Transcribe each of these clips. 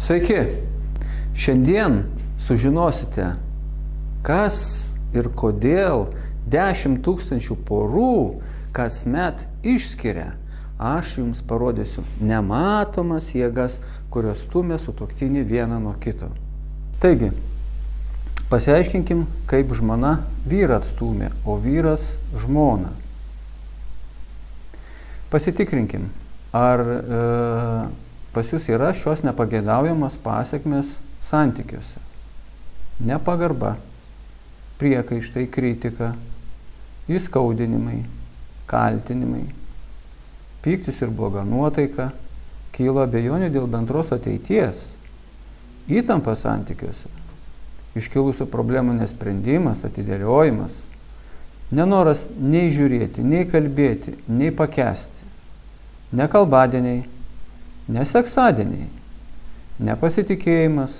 Sveiki! Šiandien sužinosite, kas ir kodėl 10 000 porų kasmet išskiria. Aš jums parodysiu nematomas jėgas, kurios stumia sutuoktinį vieną nuo kito. Taigi, pasiaiškinkim, kaip žmona vyrą atstūmė, o vyras žmoną. Pasitikrinkim, ar pas jūs yra šios nepageidaujamas pasekmes santykiuose. Nepagarba, priekaištai, kritika, įskaudinimai, kaltinimai, pyktis ir bloga nuotaika, kyla abejonių dėl bendros ateities, įtampa santykiuose, iškilusių problemų nesprendimas, atidėliojimas, nenoras nei žiūrėti, nei kalbėti, nei pakęsti, nekalbadieniai, neseksadieniai, nepasitikėjimas,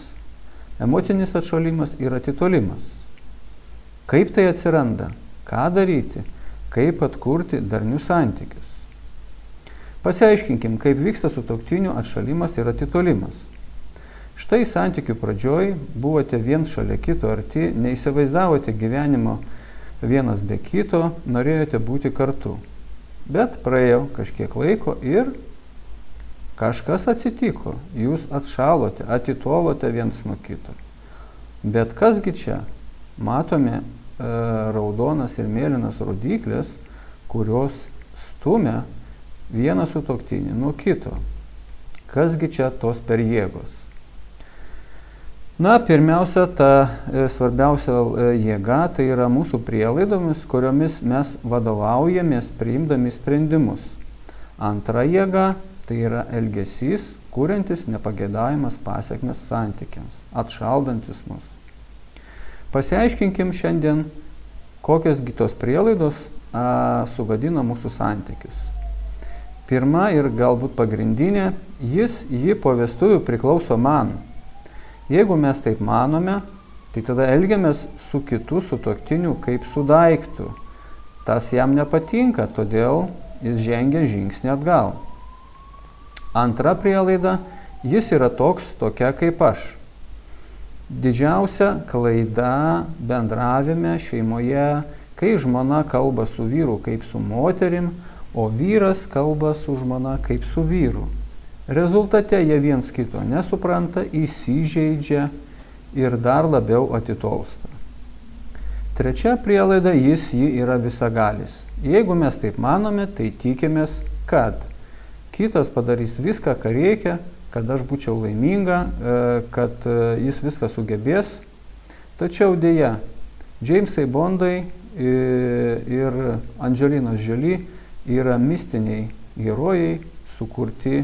emocinis atšalimas ir atitolimas. Kaip tai atsiranda? Ką daryti? Kaip atkurti darnius santykius? Pasiaiškinkim, kaip vyksta sutuoktinių atšalimas ir atitolimas. Štai santykių pradžioj buvote vien šalia kito arti, neįsivaizdavote gyvenimo vienas be kito, norėjote būti kartu. Bet praėjo kažkiek laiko ir kažkas atsitiko, jūs atšalote, atitolote viens nuo kito. Bet kasgi čia? Matome raudonas ir mėlynas rodyklės, kurios stumia vieną sutuoktinį nuo kito. Kasgi čia tos per jėgos? Na, pirmiausia, ta svarbiausia jėga, tai yra mūsų prielaidomis, kuriomis mes vadovaujamės priimdami sprendimus. Antra jėga, tai yra elgesys, kuriantis nepageidaujamas pasekmes santykiams, atšaldantis mus. Pasiaiškinkim šiandien, kokios tos prielaidos sugadina mūsų santykius. Pirma ir galbūt pagrindinė, ji po vestuvių priklauso man. Jeigu mes taip manome, tai tada elgiamės su kitu sutuoktiniu kaip su daiktu. Tas jam nepatinka, todėl jis žengia žingsnį atgal. Antra prielaida, jis yra tokia kaip aš. Didžiausia klaida bendravime šeimoje, kai žmona kalba su vyru kaip su moterim, o vyras kalba su žmona kaip su vyru. Rezultate jie viens kito nesupranta, įsižeidžia ir dar labiau atitolsta. Trečia prielaida, ji yra visagalis. Jeigu mes taip manome, tai tikimės, kad kitas padarys viską, ką reikia, kad aš būčiau laiminga, kad jis viską sugebės. Tačiau dėja, Džeimsai Bondai ir Andželinos Jolie yra mistiniai herojai sukurti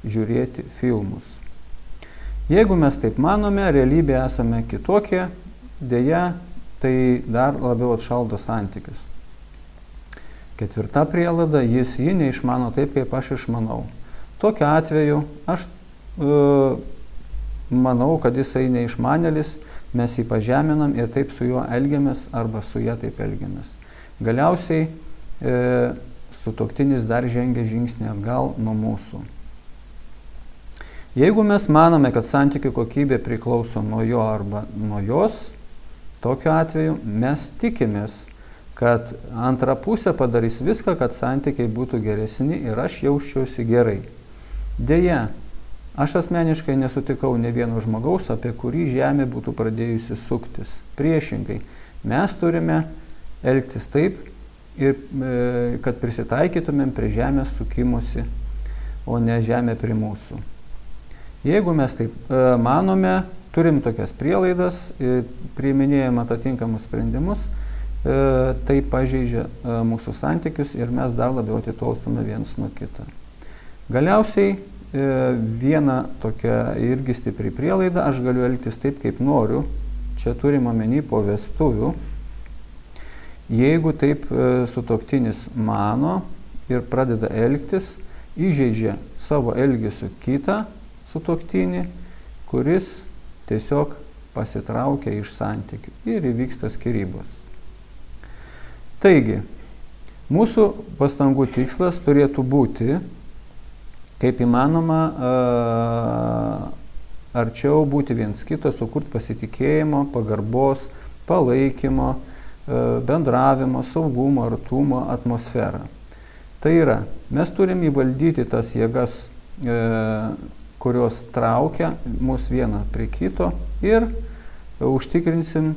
žiūrėti filmus. Jeigu mes taip manome, realybėje esame kitokie, dėja, tai dar labiau atšaldo santykius. Ketvirta prielaida, ji neišmano taip, kaip aš išmanau. Tokiu atveju aš manau, kad jisai neišmanėlis, mes jį pažeminam ir taip su juo elgiamės arba su ja taip elgiamės. Galiausiai sutuoktinis dar žengia žingsnį atgal nuo mūsų. Jeigu mes manome, kad santykių kokybė priklauso nuo jo arba nuo jos, tokiu atveju mes tikimės, kad antra pusė padarys viską, kad santykiai būtų geresni ir aš jausčiausi gerai. Deja, aš asmeniškai nesutikau ne vieno žmogaus, apie kurį žemė būtų pradėjusi suktis. Priešingai, mes turime elgtis taip, kad prisitaikytumėm prie žemės sukimosi, o ne žemė prie mūsų. Jeigu mes taip manome, turim tokias prielaidas, priiminėjam atitinkamus sprendimus, tai pažeidžia mūsų santykius ir mes dar labiau atitolstame viens nuo kito. Galiausiai viena tokia irgi stipri prielaida, aš galiu elgtis taip, kaip noriu, čia turim omeny po vestuvių. Jeigu taip sutuoktinis mano ir pradeda elgtis, įžeidžia savo elgesiu kitą sutuoktinį, kuris tiesiog pasitraukia iš santykių ir įvyksta skyrybos. Taigi, mūsų pastangų tikslas turėtų būti kaip įmanoma arčiau būti viens kito, sukurti pasitikėjimo, pagarbos, palaikymo, bendravimo, saugumo, artumo atmosferą. Tai yra, mes turim įvaldyti tas jėgas, kurios traukia mus vieną prie kito ir užtikrinsim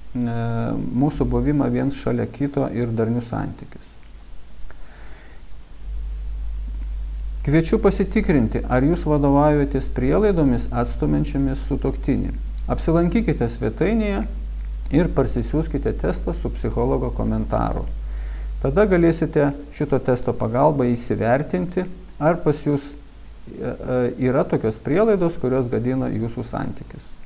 mūsų buvimą viens šalia kito ir darnius santykius. Kviečiu pasitikrinti, ar jūs vadovaujatės prielaidomis atstumiančiomis sutuoktinį. Apsilankykite svetainėje ir parsisiųskite testą su psichologo komentaru. Tada galėsite šito testo pagalba įsivertinti, ar pas jūs yra tokios prielaidos, kurios gadina jūsų santykius.